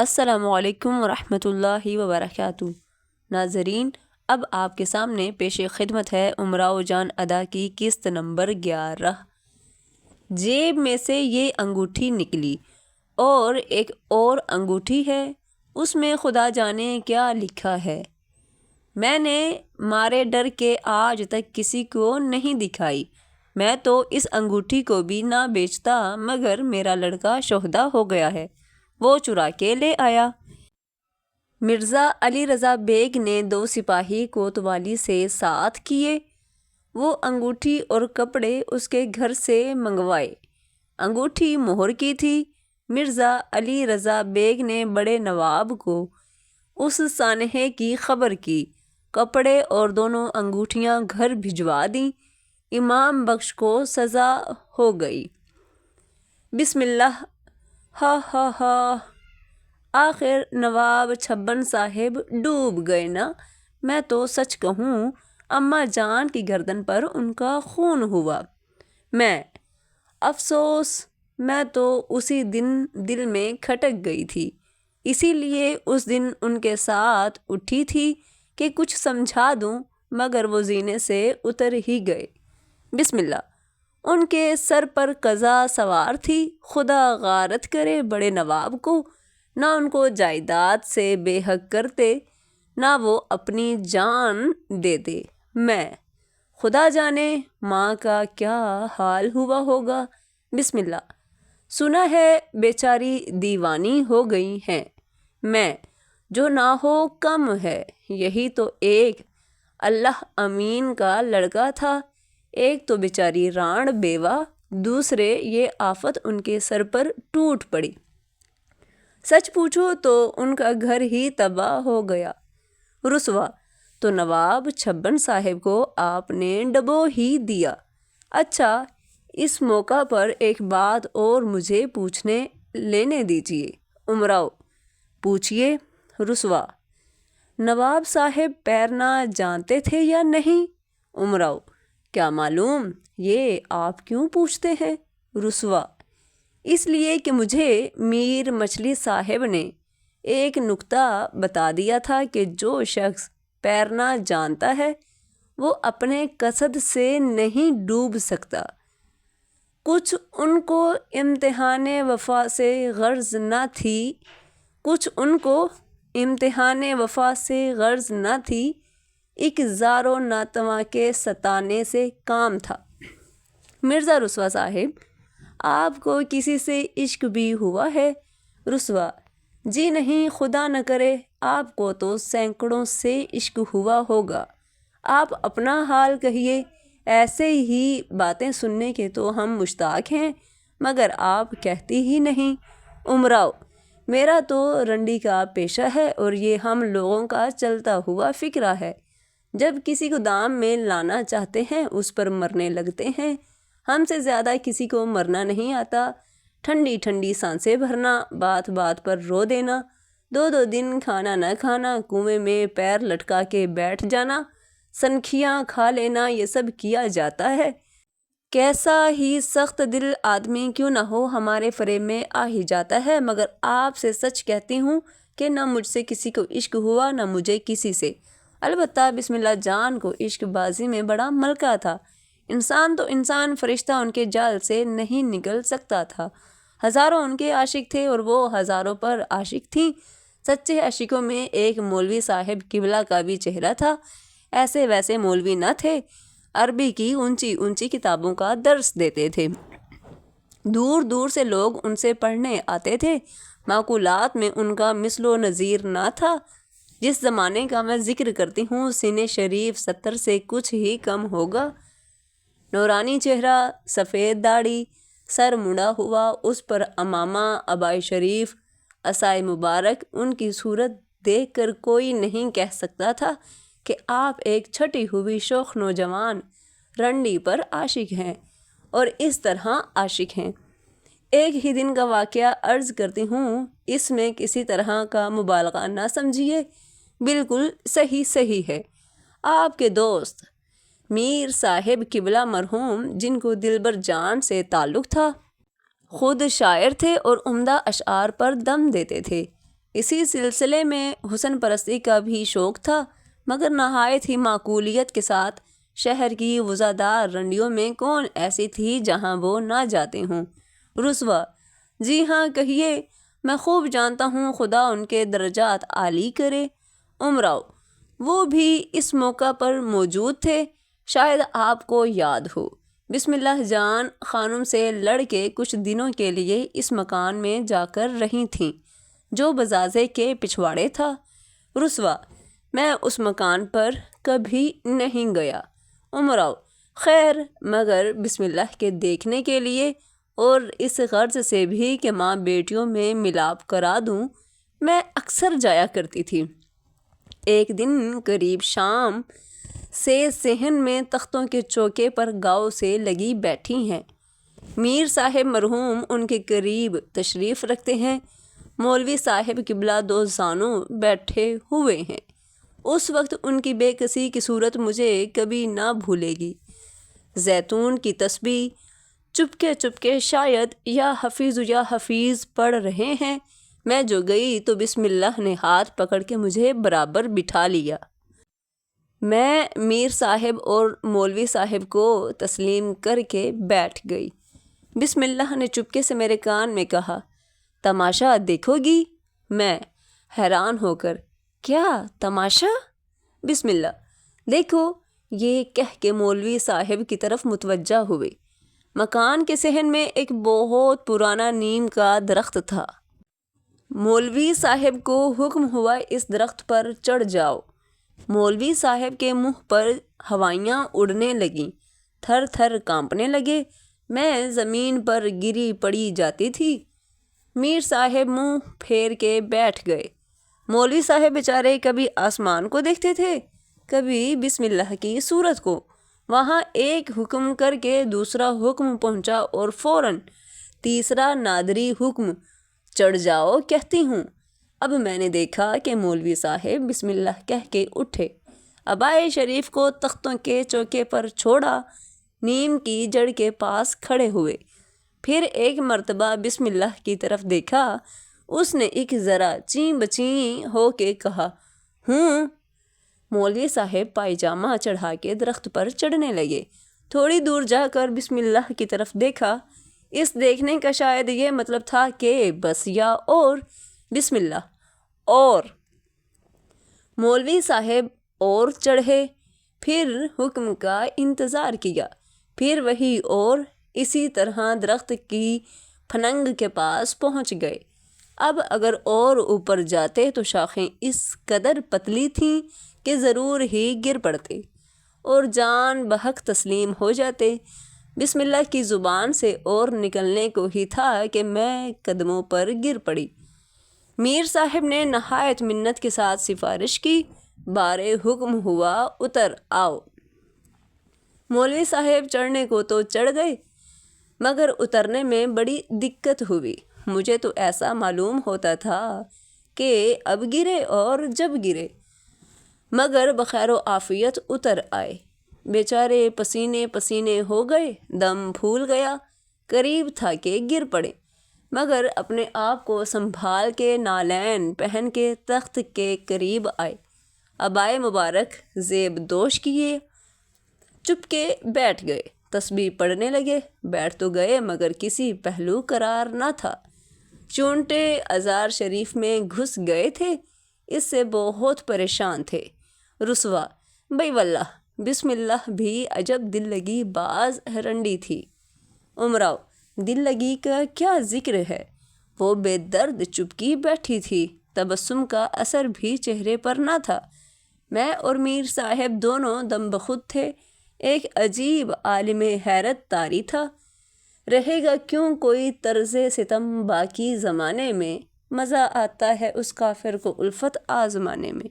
السلام علیکم ورحمۃ اللہ وبرکاتہ۔ ناظرین، اب آپ کے سامنے پیش خدمت ہے امراؤ جان ادا کی قسط نمبر 11۔ جیب میں سے یہ انگوٹھی نکلی اور ایک اور انگوٹھی ہے، اس میں خدا جانے کیا لکھا ہے۔ میں نے مارے ڈر کے آج تک کسی کو نہیں دکھائی۔ میں تو اس انگوٹھی کو بھی نہ بیچتا، مگر میرا لڑکا شہدا ہو گیا ہے، وہ چرا کے لے آیا۔ مرزا علی رضا بیگ نے 2 سپاہی کوتوالی سے ساتھ کیے، وہ انگوٹھی اور کپڑے اس کے گھر سے منگوائے۔ انگوٹھی مہر کی تھی۔ مرزا علی رضا بیگ نے بڑے نواب کو اس سانحے کی خبر کی، کپڑے اور دونوں انگوٹھیاں گھر بھجوا دیں۔ امام بخش کو سزا ہو گئی۔ بسم اللہ، ہا ہا ہا۔ آخر نواب چھبن صاحب ڈوب گئے نا۔ میں تو سچ کہوں، اماں جان کی گردن پر ان کا خون ہوا۔ افسوس، میں تو اسی دن دل میں کھٹک گئی تھی، اسی لیے اس دن ان کے ساتھ اٹھی تھی کہ کچھ سمجھا دوں، مگر وہ زینے سے اتر ہی گئے۔ بسم اللہ۔ ان کے سر پر قضا سوار تھی، خدا غارت کرے بڑے نواب کو، نہ ان کو جائیداد سے بے حق کرتے، نہ وہ اپنی جان دیتے۔ خدا جانے ماں کا کیا حال ہوا ہوگا۔ بسم اللہ۔ سنا ہے بیچاری دیوانی ہو گئی ہیں۔ جو نہ ہو کم ہے، یہی تو ایک اللہ امین کا لڑکا تھا، ایک تو بیچاری ران بیوہ، دوسرے یہ آفت ان کے سر پر ٹوٹ پڑی۔ سچ پوچھو تو ان کا گھر ہی تباہ ہو گیا۔ رسوا تو نواب چھبن صاحب کو آپ نے ڈبو ہی دیا۔ اچھا، اس موقع پر ایک بات اور مجھے پوچھنے لینے دیجیے۔ امراؤ: پوچھئے۔ رسوا: نواب صاحب پیرنا جانتے تھے یا نہیں؟ امراؤ: کیا معلوم، یہ آپ کیوں پوچھتے ہیں؟ رسوا: اس لیے کہ مجھے میر مچلی صاحب نے ایک نکتہ بتا دیا تھا کہ جو شخص پیرنا جانتا ہے وہ اپنے قصد سے نہیں ڈوب سکتا۔ کچھ ان کو امتحان وفا سے غرض نہ تھی، ایک زار و ناتواں کے ستانے سے کام تھا۔ مرزا رسوا صاحب: آپ کو کسی سے عشق بھی ہوا ہے؟ رسوا: جی نہیں، خدا نہ کرے، آپ کو تو سینکڑوں سے عشق ہوا ہوگا۔ آپ اپنا حال کہیے، ایسے ہی باتیں سننے کے تو ہم مشتاق ہیں، مگر آپ کہتی ہی نہیں۔ امراؤ: میرا تو رنڈی کا پیشہ ہے اور یہ ہم لوگوں کا چلتا ہوا فقرہ ہے۔ جب کسی کو دام میں لانا چاہتے ہیں، اس پر مرنے لگتے ہیں۔ ہم سے زیادہ کسی کو مرنا نہیں آتا۔ ٹھنڈی ٹھنڈی سانسیں بھرنا، بات بات پر رو دینا، 2 دن کھانا نہ کھانا، کنویں میں پیر لٹکا کے بیٹھ جانا، سنکھیاں کھا لینا، یہ سب کیا جاتا ہے۔ کیسا ہی سخت دل آدمی کیوں نہ ہو، ہمارے فریب میں آ ہی جاتا ہے۔ مگر آپ سے سچ کہتی ہوں کہ نہ مجھ سے کسی کو عشق ہوا، نہ مجھے کسی سے۔ البتہ بسم اللہ جان کو عشق بازی میں بڑا ملکہ تھا۔ انسان تو انسان، فرشتہ ان کے جال سے نہیں نکل سکتا تھا۔ ہزاروں ان کے عاشق تھے اور وہ ہزاروں پر عاشق تھیں۔ سچے عاشقوں میں ایک مولوی صاحب قبلہ کا بھی چہرہ تھا۔ ایسے ویسے مولوی نہ تھے، عربی کی اونچی اونچی کتابوں کا درس دیتے تھے، دور دور سے لوگ ان سے پڑھنے آتے تھے۔ معقولات میں ان کا مثل و نظیر نہ تھا۔ جس زمانے کا میں ذکر کرتی ہوں، سن شریف 70 سے کچھ ہی کم ہوگا۔ نورانی چہرہ، سفید داڑھی، سر مڑا ہوا، اس پر عمامہ، عبائی شریف، عصائے مبارک۔ ان کی صورت دیکھ کر کوئی نہیں کہہ سکتا تھا کہ آپ ایک چھٹی ہوئی شوخ نوجوان رنڈی پر عاشق ہیں، اور اس طرح عاشق ہیں۔ ایک ہی دن کا واقعہ عرض کرتی ہوں، اس میں کسی طرح کا مبالغہ نہ سمجھیے، بالکل صحیح ہے۔ آپ کے دوست میر صاحب قبلہ مرحوم، جن کو دلبر جان سے تعلق تھا، خود شاعر تھے اور عمدہ اشعار پر دم دیتے تھے۔ اسی سلسلے میں حسن پرستی کا بھی شوق تھا، مگر نہایت ہی معقولیت کے ساتھ۔ شہر کی وزادار رنڈیوں میں کون ایسی تھی جہاں وہ نہ جاتے ہوں؟ رسوا: جی ہاں کہیے، میں خوب جانتا ہوں، خدا ان کے درجات عالی کرے۔ امراؤ: وہ بھی اس موقع پر موجود تھے، شاید آپ کو یاد ہو۔ بسم اللہ جان خانم سے لڑ کے کچھ دنوں کے لیے اس مکان میں جا کر رہی تھیں جو بزازے کے پچھواڑے تھا۔ رسوا: میں اس مکان پر کبھی نہیں گیا۔ امراؤ: خیر، مگر بسم اللہ کے دیکھنے کے لیے اور اس غرض سے بھی کہ ماں بیٹیوں میں ملاپ کرا دوں، میں اکثر جایا کرتی تھی۔ ایک دن قریب شام سے صحن میں تختوں کے چوکے پر گاؤ سے لگی بیٹھی ہیں۔ میر صاحب مرحوم ان کے قریب تشریف رکھتے ہیں۔ مولوی صاحب قبلہ دو زانوں بیٹھے ہوئے ہیں۔ اس وقت ان کی بے کسی کی صورت مجھے کبھی نہ بھولے گی۔ زیتون کی تسبیح چپکے چپکے شاید یا حفیظ پڑھ رہے ہیں۔ میں جو گئی تو بسم اللہ نے ہاتھ پکڑ کے مجھے برابر بٹھا لیا۔ میں میر صاحب اور مولوی صاحب کو تسلیم کر کے بیٹھ گئی۔ بسم اللہ نے چپکے سے میرے کان میں کہا: تماشا دیکھو گی؟ میں حیران ہو کر: کیا تماشا؟ بسم اللہ: دیکھو، یہ کہہ کے مولوی صاحب کی طرف متوجہ ہوئے۔ مکان کے صحن میں ایک بہت پرانا نیم کا درخت تھا۔ مولوی صاحب کو حکم ہوا اس درخت پر چڑھ جاؤ۔ مولوی صاحب کے منہ پر ہوائیاں اڑنے لگیں، تھر تھر کانپنے لگے۔ میں زمین پر گری پڑی جاتی تھی۔ میر صاحب منہ پھیر کے بیٹھ گئے۔ مولوی صاحب بیچارے کبھی آسمان کو دیکھتے تھے، کبھی بسم اللہ کی صورت کو۔ وہاں ایک حکم کر کے دوسرا حکم پہنچا اور فوراً تیسرا نادری حکم: چڑھ جاؤ کہتی ہوں۔ اب میں نے دیکھا کہ مولوی صاحب بسم اللہ کہہ کے اٹھے، عبائے شریف کو تختوں کے چوکے پر چھوڑا، نیم کی جڑ کے پاس کھڑے ہوئے، پھر ایک مرتبہ بسم اللہ کی طرف دیکھا۔ اس نے ایک ذرا چیں بچیں ہو کے کہا: ہوں۔ مولوی صاحب پائجامہ چڑھا کے درخت پر چڑھنے لگے۔ تھوڑی دور جا کر بسم اللہ کی طرف دیکھا۔ اس دیکھنے کا شاید یہ مطلب تھا کہ بس یا اور بسم اللہ اور۔ مولوی صاحب اور چڑھے، پھر حکم کا انتظار کیا، پھر وہی اور، اسی طرح درخت کی پھننگ کے پاس پہنچ گئے۔ اب اگر اور اوپر جاتے تو شاخیں اس قدر پتلی تھیں کہ ضرور ہی گر پڑتے اور جان بحق تسلیم ہو جاتے۔ بسم اللہ کی زبان سے اور نکلنے کو ہی تھا کہ میں قدموں پر گر پڑی۔ میر صاحب نے نہایت منت کے ساتھ سفارش کی، بارے حکم ہوا اتر آؤ۔ مولوی صاحب چڑھنے کو تو چڑھ گئے، مگر اترنے میں بڑی دقت ہوئی۔ مجھے تو ایسا معلوم ہوتا تھا کہ اب گرے اور جب گرے، مگر بخیر و عافیت اتر آئے۔ بیچارے پسینے پسینے ہو گئے، دم پھول گیا، قریب تھا کہ گر پڑے، مگر اپنے آپ کو سنبھال کے نالین پہن کے تخت کے قریب آئے، عبائے مبارک زیب دوش کیے، چپ کے بیٹھ گئے، تسبیح پڑھنے لگے۔ بیٹھ تو گئے مگر کسی پہلو قرار نہ تھا، چونٹے ازار شریف میں گھس گئے تھے، اس سے بہت پریشان تھے۔ رسوا: بھئی واللہ، بسم اللہ بھی عجب دل لگی باز رنڈی تھی۔ امراؤ: دل لگی کا کیا ذکر ہے، وہ بے درد چپکی بیٹھی تھی، تبسم کا اثر بھی چہرے پر نہ تھا۔ میں اور میر صاحب دونوں دم بخود تھے۔ ایک عجیب عالم حیرت طاری تھا۔ رہے گا کیوں کوئی طرز ستم باقی زمانے میں، مزہ آتا ہے اس کافر کو الفت آزمانے میں۔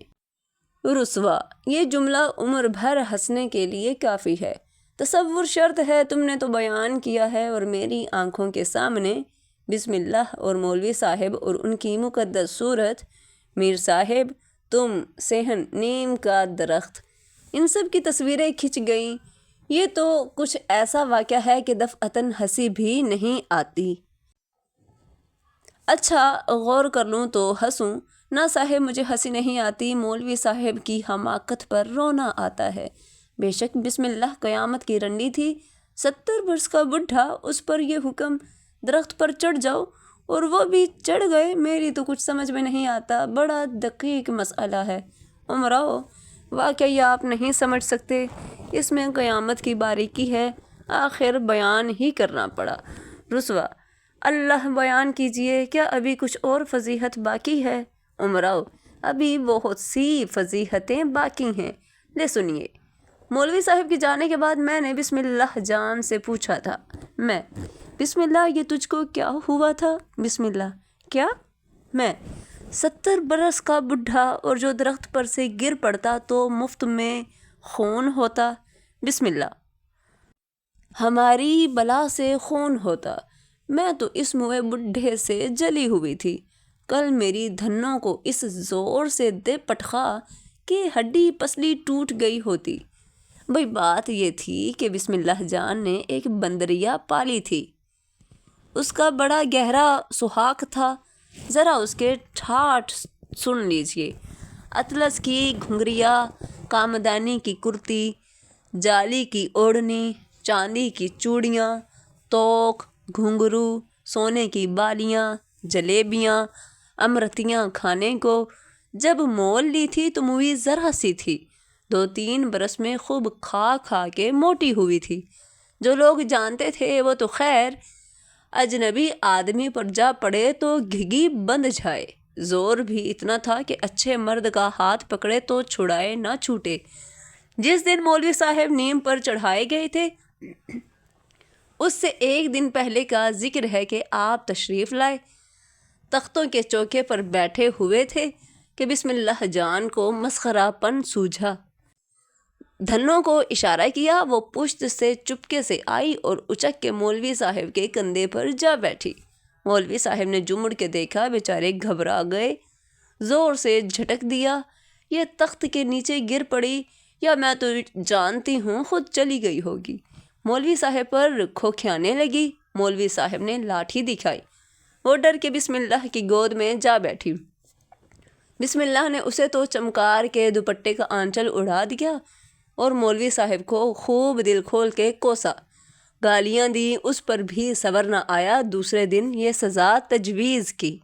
رسوا: یہ جملہ عمر بھر ہنسنے کے لیے کافی ہے۔ تصور شرط ہے، تم نے تو بیان کیا ہے اور میری آنکھوں کے سامنے بسم اللہ اور مولوی صاحب اور ان کی مقدس صورت، میر صاحب، تم، صحن، نیم کا درخت، ان سب کی تصویریں کھنچ گئیں۔ یہ تو کچھ ایسا واقعہ ہے کہ دفعتاً ہنسی بھی نہیں آتی۔ اچھا غور کر لوں تو ہنسوں؟ نہ صاحب، مجھے ہنسی نہیں آتی، مولوی صاحب کی حماقت پر رونا آتا ہے۔ بے شک بسم اللہ قیامت کی رنڈی تھی۔ 70 برس کا بڈھا، اس پر یہ حکم درخت پر چڑھ جاؤ، اور وہ بھی چڑھ گئے۔ میری تو کچھ سمجھ میں نہیں آتا، بڑا دقیق مسئلہ ہے۔ امراؤ، واقعی آپ نہیں سمجھ سکتے، اس میں قیامت کی باریکی ہے، آخر بیان ہی کرنا پڑا۔ رسوا: اللہ بیان کیجئے، کیا ابھی کچھ اور فضیحت باقی ہے؟ امراؤ: ابھی بہت سی فضیحتیں باقی ہیں، لے سنیے۔ مولوی صاحب کے جانے کے بعد میں نے بسم اللہ جان سے پوچھا تھا۔ میں: بسم اللہ، یہ تجھ کو کیا ہوا تھا؟ بسم اللہ: کیا؟ میں: 70 برس کا بڈھا، اور جو درخت پر سے گر پڑتا تو مفت میں خون ہوتا۔ بسم اللہ: ہماری بلا سے خون ہوتا؟ میں تو اس موئے بڈھے سے جلی ہوئی تھی، کل میری دھنوں کو اس زور سے دے پٹخا کہ ہڈی پسلی ٹوٹ گئی ہوتی۔ بھئی بات یہ تھی کہ بسم اللہ جان نے ایک بندریا پالی تھی، اس کا بڑا گہرا سحاق تھا، ذرا اس کے ٹھاٹھ سن لیجئے۔ اطلس کی گھنگریا، کامدانی کی کرتی، جالی کی اوڑھنی، چاندی کی چوڑیاں، توق، گھنگرو، سونے کی بالیاں، جلیبیاں، امرتیاں کھانے کو جب مول لی تھی تو موئی ذرا سی تھی، 2-3 برس میں خوب کھا کھا کے موٹی ہوئی تھی۔ جو لوگ جانتے تھے وہ تو خیر، اجنبی آدمی پر جا پڑے تو گھگی بند جائے۔ زور بھی اتنا تھا کہ اچھے مرد کا ہاتھ پکڑے تو چھڑائے نہ چھوٹے۔ جس دن مولوی صاحب نیم پر چڑھائے گئے تھے، اس سے 1 دن پہلے کا ذکر ہے کہ آپ تشریف لائے، تختوں کے چوکے پر بیٹھے ہوئے تھے کہ بسم اللہ جان کو مسخرہ پن سوجھا۔ دھنوں کو اشارہ کیا، وہ پشت سے چپکے سے آئی اور اچک کے مولوی صاحب کے کندھے پر جا بیٹھی۔ مولوی صاحب نے جمڑ کے دیکھا، بیچارے گھبرا گئے، زور سے جھٹک دیا، یہ تخت کے نیچے گر پڑی، یا میں تو جانتی ہوں خود چلی گئی ہوگی۔ مولوی صاحب پر کھوکھیانے لگی۔ مولوی صاحب نے لاٹھی دکھائی، وہ ڈر کے بسم اللہ کی گود میں جا بیٹھی۔ بسم اللہ نے اسے تو چمکار کے دوپٹے کا آنچل اڑا دیا اور مولوی صاحب کو خوب دل کھول کے کوسا، گالیاں دی، اس پر بھی صبر نہ آیا۔ دوسرے دن یہ سزا تجویز کی۔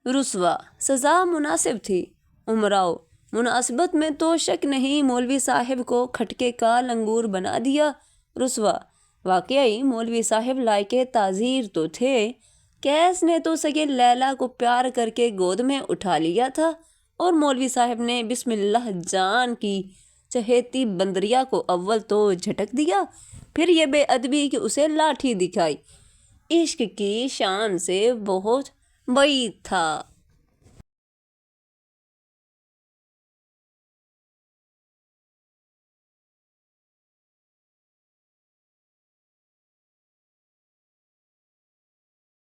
رسوا: سزا مناسب تھی۔ امراؤ: مناسبت میں تو شک نہیں، مولوی صاحب کو کھٹکے کا لنگور بنا دیا۔ رسوا: واقعی مولوی صاحب لائق تعزیر تو تھے، کیس نے تو سگے لیلا کو پیار کر کے گود میں اٹھا لیا تھا، اور مولوی صاحب نے بسم اللہ جان کی چہیتی بندریا کو اول تو جھٹک دیا، پھر یہ بے ادبی کہ اسے لاٹھی دکھائی۔ عشق کی شان سے بہت بعید تھا۔